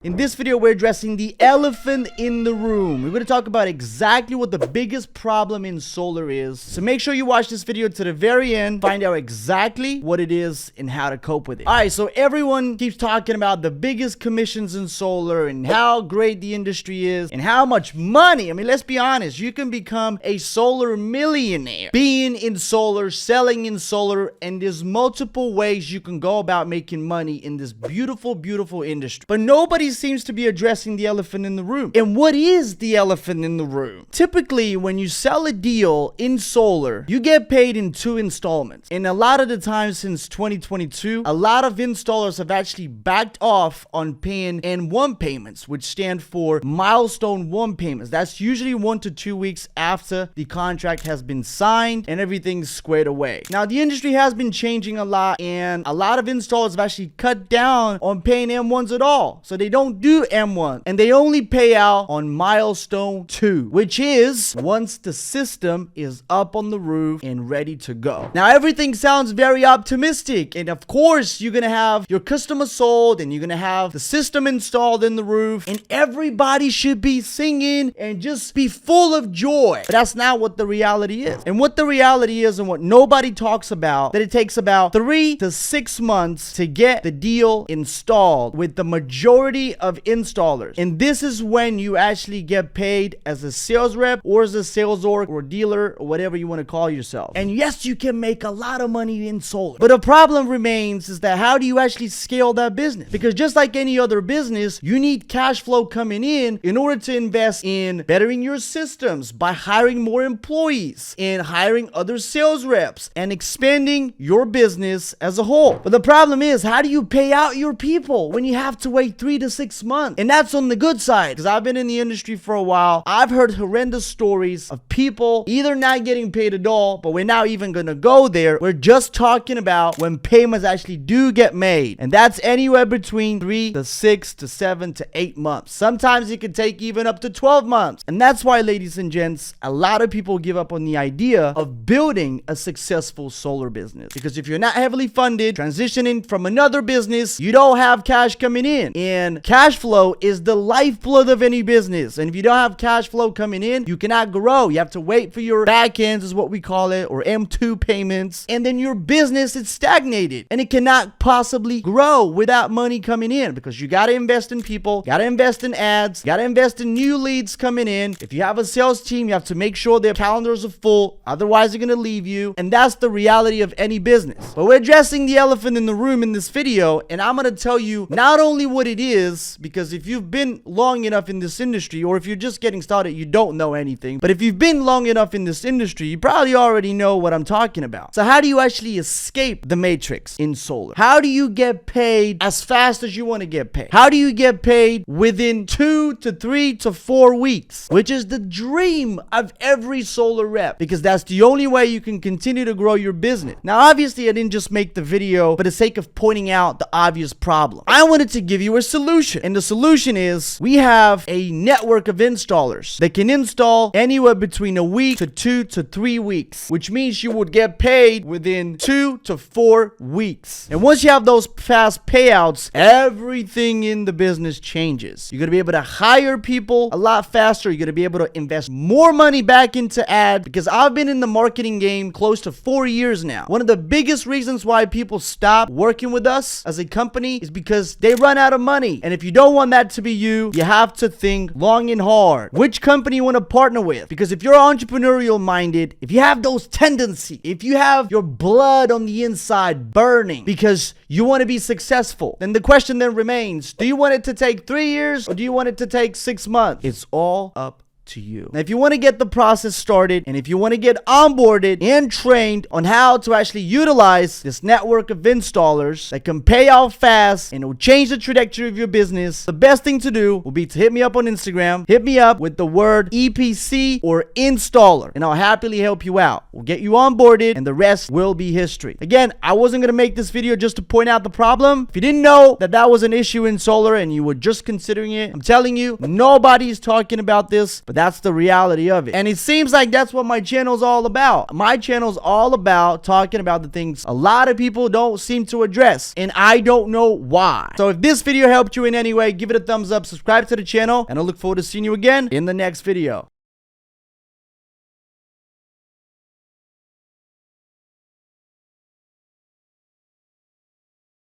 In this video, we're addressing the elephant in the room. We're going to talk about exactly what the biggest problem in solar is. So make sure you watch this video to the very end, find out exactly what it is and how to cope with it. All right, so everyone keeps talking about the biggest commissions in solar and how great the industry is and how much money. I mean, let's be honest, you can become a solar millionaire being in solar, selling in solar, and there's multiple ways you can go about making money in this beautiful, beautiful industry. But nobody seems to be addressing the elephant in the room. And what is the elephant in the room? Typically, when you sell a deal in solar, you get paid in 2 installments. And a lot of the time since 2022, a lot of installers have actually backed off on paying M1 payments, which stand for milestone 1 payments. That's usually 1 to 2 weeks after the contract has been signed and everything's squared away. Now, the industry has been changing a lot, and a lot of installers have actually cut down on paying M1s at all. So they don't do M1 and they only pay out on milestone 2, which is once the system is up on the roof and ready to go. Now, everything sounds very optimistic, and of course you're gonna have your customer sold and you're gonna have the system installed in the roof and everybody should be singing and just be full of joy. But that's not what the reality is. And what the reality is, and what nobody talks about, that it takes about 3 to 6 months to get the deal installed with the majority of installers. And this is when you actually get paid as a sales rep or as a sales org or dealer or whatever you want to call yourself. And yes, you can make a lot of money in solar, but the problem remains is that how do you actually scale that business? Because just like any other business, you need cash flow coming in order to invest in bettering your systems by hiring more employees and hiring other sales reps and expanding your business as a whole. But the problem is, how do you pay out your people when you have to wait 3 to 6 months? And that's on the good side, because I've been in the industry for a while. I've heard horrendous stories of people either not getting paid at all, but we're not even gonna go there. We're just talking about when payments actually do get made, and that's anywhere between 3 to 6 to 7 to 8 months. Sometimes it can take even up to 12 months. And that's why, ladies and gents, a lot of people give up on the idea of building a successful solar business, because if you're not heavily funded, transitioning from another business, you don't have cash coming in. And cash flow is the lifeblood of any business. And if you don't have cash flow coming in, you cannot grow. You have to wait for your back ends, is what we call it, or M2 payments. And then your business is stagnated and it cannot possibly grow without money coming in, because you got to invest in people, got to invest in ads, got to invest in new leads coming in. If you have a sales team, you have to make sure their calendars are full. Otherwise, they're going to leave you. And that's the reality of any business. But we're addressing the elephant in the room in this video. And I'm going to tell you not only what it is, because if you've been long enough in this industry, or if you're just getting started, you don't know anything. But if you've been long enough in this industry, you probably already know what I'm talking about. So how do you actually escape the matrix in solar? How do you get paid as fast as you want to get paid? How do you get paid within 2 to 3 to 4 weeks, which is the dream of every solar rep, because that's the only way you can continue to grow your business. Now, obviously, I didn't just make the video for the sake of pointing out the obvious problem. I wanted to give you a solution. And the solution is we have a network of installers that can install anywhere between a week to 2 to 3 weeks, which means you would get paid within 2 to 4 weeks. And once you have those fast payouts, everything in the business changes. You're going to be able to hire people a lot faster. You're going to be able to invest more money back into ads, because I've been in the marketing game close to 4 years now. One of the biggest reasons why people stop working with us as a company is because they run out of money. And if you don't want that to be you, you have to think long and hard which company you want to partner with. Because if you're entrepreneurial minded, if you have those tendencies, if you have your blood on the inside burning because you want to be successful, then the question then remains, do you want it to take 3 years or do you want it to take 6 months? It's all up to you. Now, if you want to get the process started and if you want to get onboarded and trained on how to actually utilize this network of installers that can pay out fast and it will change the trajectory of your business, the best thing to do will be to hit me up on Instagram. Hit me up with the word EPC or installer, and I'll happily help you out. We'll get you onboarded and the rest will be history. Again, I wasn't going to make this video just to point out the problem. If you didn't know that that was an issue in solar and you were just considering it, I'm telling you, nobody's talking about this, but That's the reality of it. And it seems like that's what my channel's all about. My channel's all about talking about the things a lot of people don't seem to address, and I don't know why. So if this video helped you in any way, give it a thumbs up, subscribe to the channel, and I look forward to seeing you again in the next video.